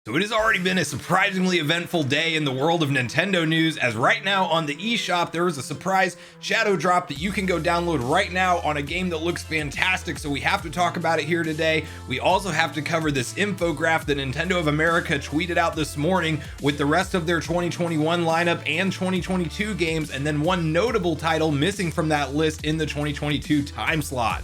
So it has already been a surprisingly eventful day in the world of Nintendo news, as right now on the eShop there is a surprise shadow drop that you can go download right now on a game that looks fantastic, so we have to talk about it here today. We also have to cover this infograph that Nintendo of America tweeted out this morning with the rest of their 2021 lineup and 2022 games, and then one notable title missing from that list in the 2022 time slot.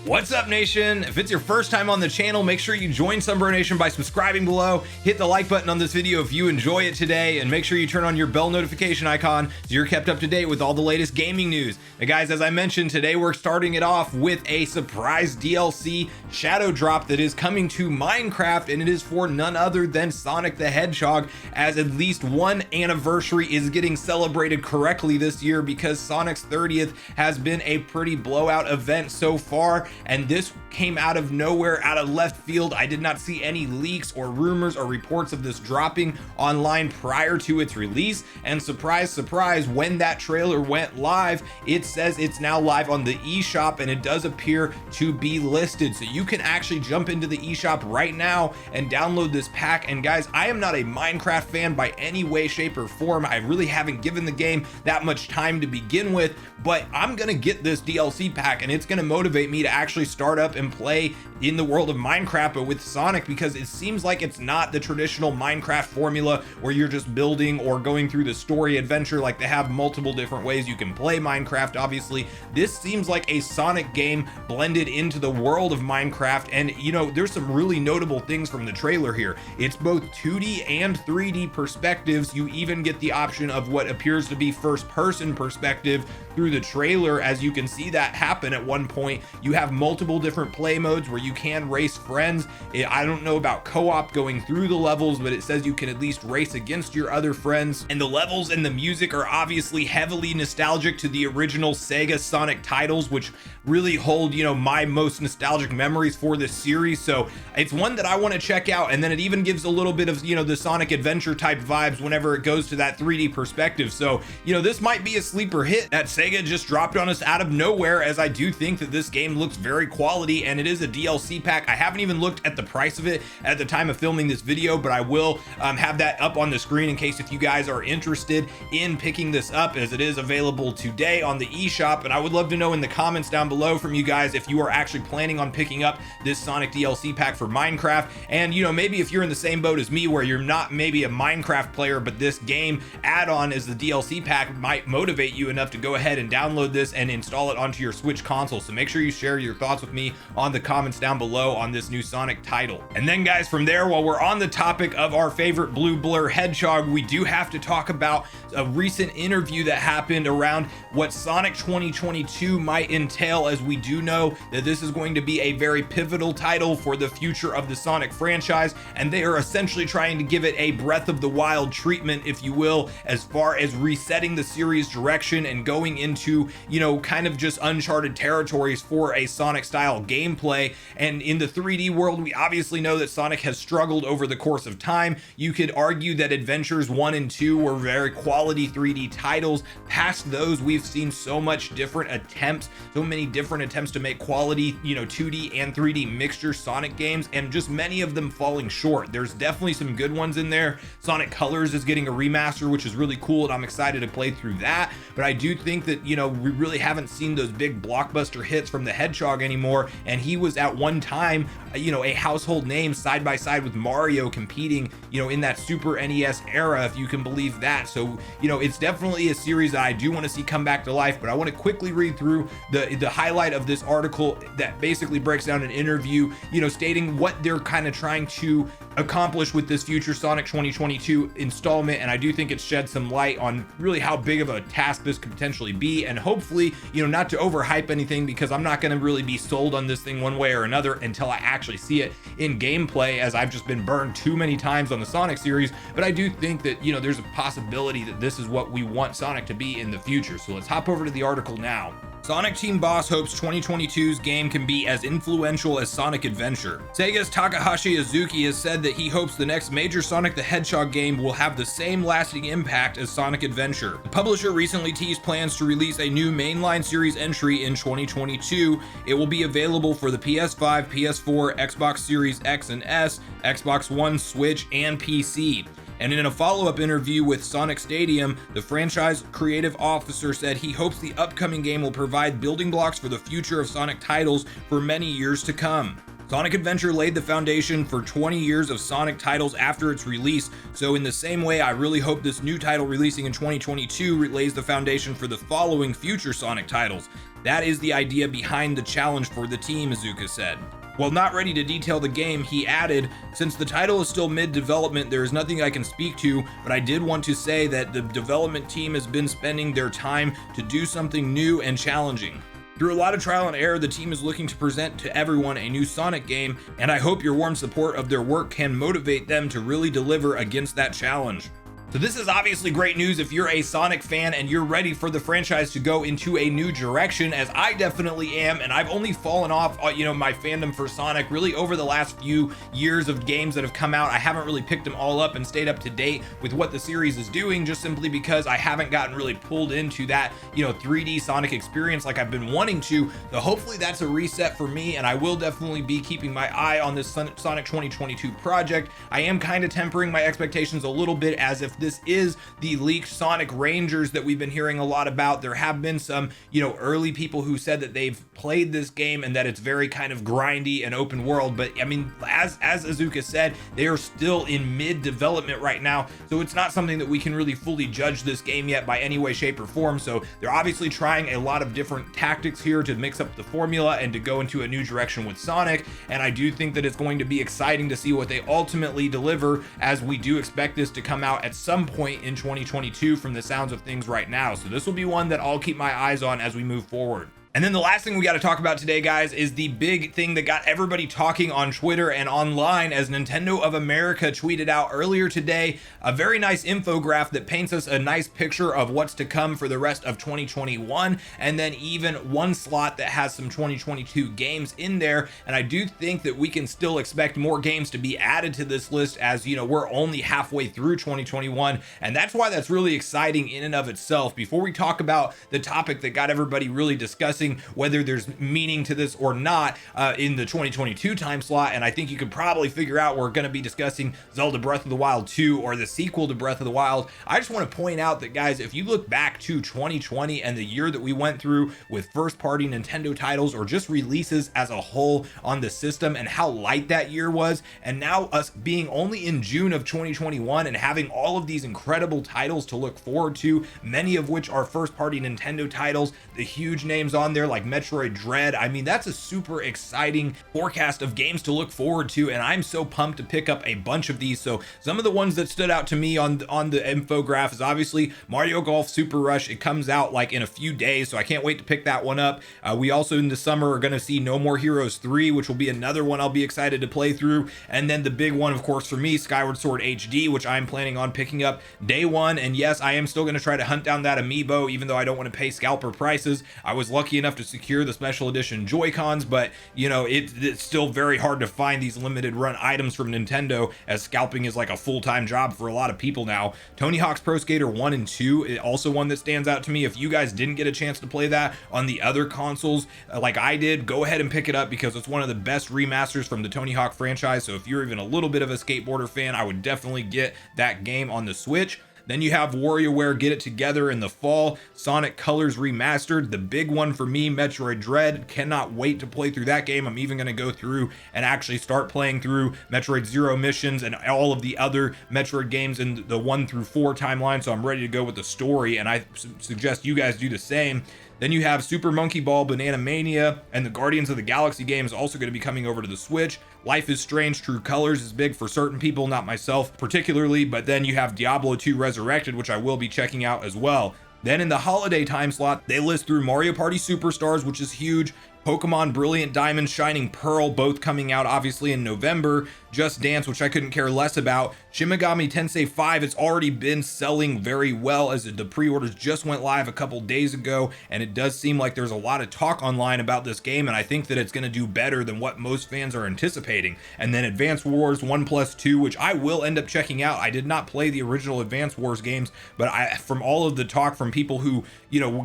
What's up, nation? If it's your first time on the channel, make sure you join Sunbro Nation by subscribing below, hit the like button on this video if you enjoy it today, and make sure you turn on your bell notification icon so you're kept up to date with all the latest gaming news. Now guys, as I mentioned, today we're starting it off with a surprise DLC shadow drop that is coming to Minecraft, and it is for none other than Sonic the Hedgehog, as at least one anniversary is getting celebrated correctly this year, because Sonic's 30th has been a pretty blowout event so far. And this came out of nowhere, out of left field. I did not see any leaks or rumors or reports of this dropping online prior to its release. And surprise, surprise, when that trailer went live, it says it's now live on the eShop, and it does appear to be listed. So you can actually jump into the eShop right now and download this pack. And guys, I am not a Minecraft fan by any way, shape, or form. I really haven't given the game that much time to begin with, but I'm gonna get this DLC pack, and it's gonna motivate me to actually start up and play in the world of Minecraft, but with Sonic, because it seems like it's not the traditional Minecraft formula where you're just building or going through the story adventure. Like, they have multiple different ways you can play Minecraft. Obviously, this seems like a Sonic game blended into the world of Minecraft, and you know, there's some really notable things from the trailer here. It's both 2D and 3D perspectives. You even get the option of what appears to be first-person perspective through the trailer, as you can see that happen at one point. You have multiple different play modes where you can race friends. I don't know about co-op going through the levels, but it says you can at least race against your other friends. And the levels and the music are obviously heavily nostalgic to the original Sega Sonic titles, which really hold, you know, my most nostalgic memories for this series. So it's one that I want to check out. And then it even gives a little bit of, you know, the Sonic Adventure type vibes whenever it goes to that 3D perspective. So, you know, this might be a sleeper hit that Sega just dropped on us out of nowhere, as I do think that this game looks very quality, and it is a DLC pack. I haven't even looked at the price of it at the time of filming this video, but I will have that up on the screen in case if you guys are interested in picking this up, as it is available today on the eShop. And I would love to know in the comments down below from you guys if you are actually planning on picking up this Sonic DLC pack for Minecraft. And you know, maybe if you're in the same boat as me where you're not maybe a Minecraft player, but this game add-on as the DLC pack might motivate you enough to go ahead and download this and install it onto your Switch console. So make sure you share your thoughts with me on the comments down below on this new Sonic title. And then guys, from there, while we're on the topic of our favorite blue blur Hedgehog, we do have to talk about a recent interview that happened around what Sonic 2022 might entail, as we do know that this is going to be a very pivotal title for the future of the Sonic franchise, and they are essentially trying to give it a Breath of the Wild treatment, if you will, as far as resetting the series direction and going into, you know, kind of just uncharted territories for a Sonic style gameplay. And in the 3D world, we obviously know that Sonic has struggled over the course of time. You could argue that Adventures 1 and 2 were very quality 3D titles. Past those, we've seen so much different attempts, so many different attempts to make quality, you know, 2D and 3D mixture Sonic games, and just many of them falling short. There's definitely some good ones in there. Sonic Colors is getting a remaster, which is really cool, and I'm excited to play through that. But I do think that, you know, we really haven't seen those big blockbuster hits from the Hedgehog anymore, and he was at one time, you know, a household name side by side with Mario, competing, you know, in that Super NES era, if you can believe that. So, you know, it's definitely a series that I do want to see come back to life. But I want to quickly read through the highlight of this article that basically breaks down an interview, you know, stating what they're kind of trying to accomplish with this future Sonic 2022 installment. And I do think it sheds some light on really how big of a task this could potentially be, and hopefully, you know, not to overhype anything, because I'm not going to really be sold on this thing one way or another until I actually see it in gameplay, as I've just been burned too many times on the Sonic series. But I do think that, you know, there's a possibility that this is what we want Sonic to be in the future. So let's hop over to the article now. Sonic Team boss hopes 2022's game can be as influential as Sonic Adventure. Sega's Takahashi Izuki has said that he hopes the next major Sonic the Hedgehog game will have the same lasting impact as Sonic Adventure. The publisher recently teased plans to release a new mainline series entry in 2022. It will be available for the PS5, PS4, Xbox Series X and S, Xbox One, Switch, and PC. And in a follow-up interview with Sonic Stadium, the franchise creative officer said he hopes the upcoming game will provide building blocks for the future of Sonic titles for many years to come. Sonic Adventure laid the foundation for 20 years of Sonic titles after its release, so in the same way, I really hope this new title releasing in 2022 lays the foundation for the following future Sonic titles. That is the idea behind the challenge for the team, Iizuka said. While not ready to detail the game, he added, "Since the title is still mid-development, there is nothing I can speak to, but I did want to say that the development team has been spending their time to do something new and challenging. Through a lot of trial and error, the team is looking to present to everyone a new Sonic game, and I hope your warm support of their work can motivate them to really deliver against that challenge." So this is obviously great news if you're a Sonic fan and you're ready for the franchise to go into a new direction, as I definitely am, and I've only fallen off, my fandom for Sonic really over the last few years of games that have come out. I haven't really picked them all up and stayed up to date with what the series is doing, just simply because I haven't gotten really pulled into that, 3D Sonic experience like I've been wanting to. So hopefully that's a reset for me, and I will definitely be keeping my eye on this Sonic 2022 project. I am kind of tempering my expectations a little bit, as if this is the leaked Sonic Rangers that we've been hearing a lot about. There have been some, early people who said that they've played this game and that it's very kind of grindy and open world. But I mean, as Iizuka said, they are still in mid development right now. So it's not something that we can really fully judge this game yet by any way, shape, or form. So they're obviously trying a lot of different tactics here to mix up the formula and to go into a new direction with Sonic. And I do think that it's going to be exciting to see what they ultimately deliver, as we do expect this to come out at some point in 2022 from the sounds of things right now. So this will be one that I'll keep my eyes on as we move forward. And then the last thing we got to talk about today, guys, is the big thing that got everybody talking on Twitter and online, as Nintendo of America tweeted out earlier today a very nice infograph that paints us a nice picture of what's to come for the rest of 2021, and then even one slot that has some 2022 games in there. And I do think that we can still expect more games to be added to this list, as we're only halfway through 2021, and that's why that's really exciting in and of itself. Before we talk about the topic that got everybody really discussing whether there's meaning to this or not in the 2022 time slot, and I think you could probably figure out we're going to be discussing Zelda Breath of the Wild 2 or the sequel to Breath of the Wild. I just want to point out that, guys, if you look back to 2020 and the year that we went through with first party Nintendo titles or just releases as a whole on the system, and how light that year was, and now us being only in June of 2021 and having all of these incredible titles to look forward to, many of which are first party Nintendo titles, the huge names on there like Metroid Dread. I mean, that's a super exciting forecast of games to look forward to, and I'm so pumped to pick up a bunch of these. So some of the ones that stood out to me on the infograph is obviously Mario Golf Super Rush. It comes out like in a few days, so I can't wait to pick that one up. We also in the summer are going to see No More Heroes 3, which will be another one I'll be excited to play through. And then the big one, of course, for me, Skyward Sword HD, which I'm planning on picking up day one. And yes, I am still going to try to hunt down that amiibo, even though I don't want to pay scalper prices. I was lucky enough to secure the special edition Joy-Cons, but it's still very hard to find these limited run items from Nintendo, as scalping is like a full-time job for a lot of people now. Tony Hawk's Pro Skater 1 and 2 is also one that stands out to me. If you guys didn't get a chance to play that on the other consoles like I did, go ahead and pick it up, because it's one of the best remasters from the Tony Hawk franchise. So if you're even a little bit of a skateboarder fan, I would definitely get that game on the Switch. Then you have WarioWare Get It Together in the fall, Sonic Colors Remastered, the big one for me, Metroid Dread. Cannot wait to play through that game. I'm even going to go through and actually start playing through Metroid Zero Missions and all of the other Metroid games in the 1 through 4 timeline, so I'm ready to go with the story, and I suggest you guys do the same. Then you have Super Monkey Ball Banana Mania, and the Guardians of the Galaxy game is also going to be coming over to the Switch. Life is Strange True Colors is big for certain people, not myself particularly, but then you have Diablo 2 Resurrected, which I will be checking out as well. Then in the holiday time slot, they list through Mario Party Superstars, which is huge, Pokemon Brilliant Diamond, Shining Pearl, both coming out obviously in November. Just Dance, which I couldn't care less about. Shin Megami Tensei 5, it's already been selling very well as the pre-orders just went live a couple days ago, and it does seem like there's a lot of talk online about this game, and I think that it's going to do better than what most fans are anticipating. And then Advance Wars 1+2, which I will end up checking out. I did not play the original Advance Wars games, but from all of the talk from people who,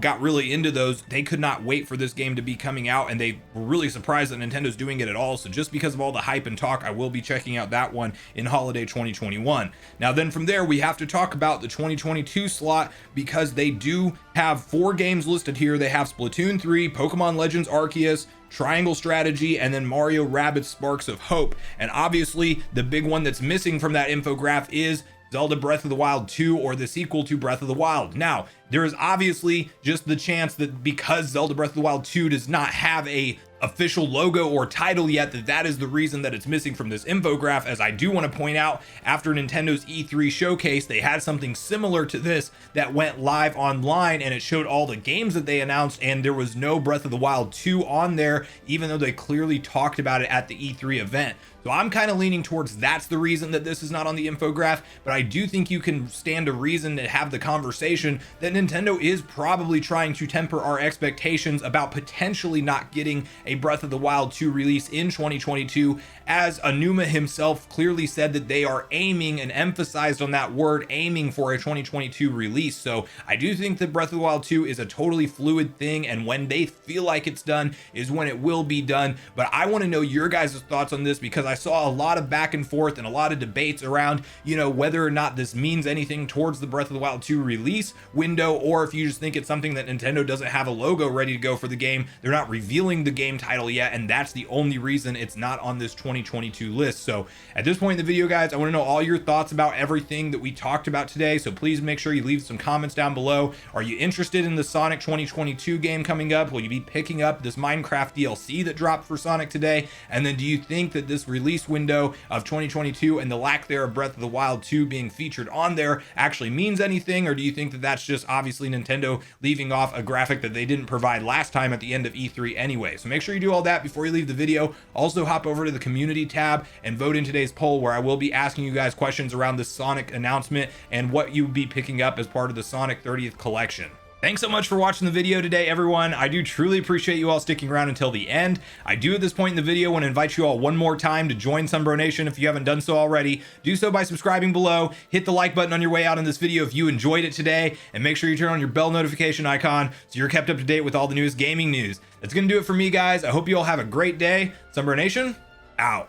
got really into those, they could not wait for this game to be coming out, and they were really surprised that Nintendo's doing it at all. So just because of all the hype and talk, I will be checking out that one in holiday 2021. Now then from there, we have to talk about the 2022 slot, because they do have 4 games listed here. They have Splatoon 3, Pokemon Legends Arceus, Triangle Strategy, and then Mario Rabbids Sparks of Hope. And obviously the big one that's missing from that infograph is Zelda Breath of the Wild 2, or the sequel to Breath of the Wild. Now, there is obviously just the chance that because Zelda Breath of the Wild 2 does not have a official logo or title yet, that is the reason that it's missing from this infograph. As I do want to point out, after Nintendo's E3 showcase, they had something similar to this that went live online, and it showed all the games that they announced, and there was no Breath of the Wild 2 on there, even though they clearly talked about it at the E3 event. So I'm kind of leaning towards that's the reason that this is not on the infograph, but I do think you can stand a reason to have the conversation that Nintendo is probably trying to temper our expectations about potentially not getting a Breath of the Wild 2 release in 2022, as Aonuma himself clearly said that they are aiming, and emphasized on that word, aiming, for a 2022 release. So I do think that Breath of the Wild 2 is a totally fluid thing, and when they feel like it's done is when it will be done. But I want to know your guys' thoughts on this, because I saw a lot of back and forth and a lot of debates around, whether or not this means anything towards the Breath of the Wild 2 release window, or if you just think it's something that Nintendo doesn't have a logo ready to go for the game. They're not revealing the game title yet, and that's the only reason it's not on this 2022 list. So at this point in the video, guys, I want to know all your thoughts about everything that we talked about today. So please make sure you leave some comments down below. Are you interested in the Sonic 2022 game coming up? Will you be picking up this Minecraft DLC that dropped for Sonic today? And then do you think that this release window of 2022 and the lack there of Breath of the Wild 2 being featured on there actually means anything? Or do you think that that's just obviously Nintendo leaving off a graphic that they didn't provide last time at the end of E3 anyway? So make sure you do all that before you leave the video. Also hop over to the community tab and vote in today's poll, where I will be asking you guys questions around this Sonic announcement and what you'd be picking up as part of the Sonic 30th collection. Thanks so much for watching the video today, everyone. I do truly appreciate you all sticking around until the end. I do at this point in the video want to invite you all one more time to join Sunbro Nation if you haven't done so already. Do so by subscribing below, hit the like button on your way out in this video if you enjoyed it today, and make sure you turn on your bell notification icon so you're kept up to date with all the newest gaming news. That's gonna do it for me, guys. I hope you all have a great day. Sunbro Nation, out.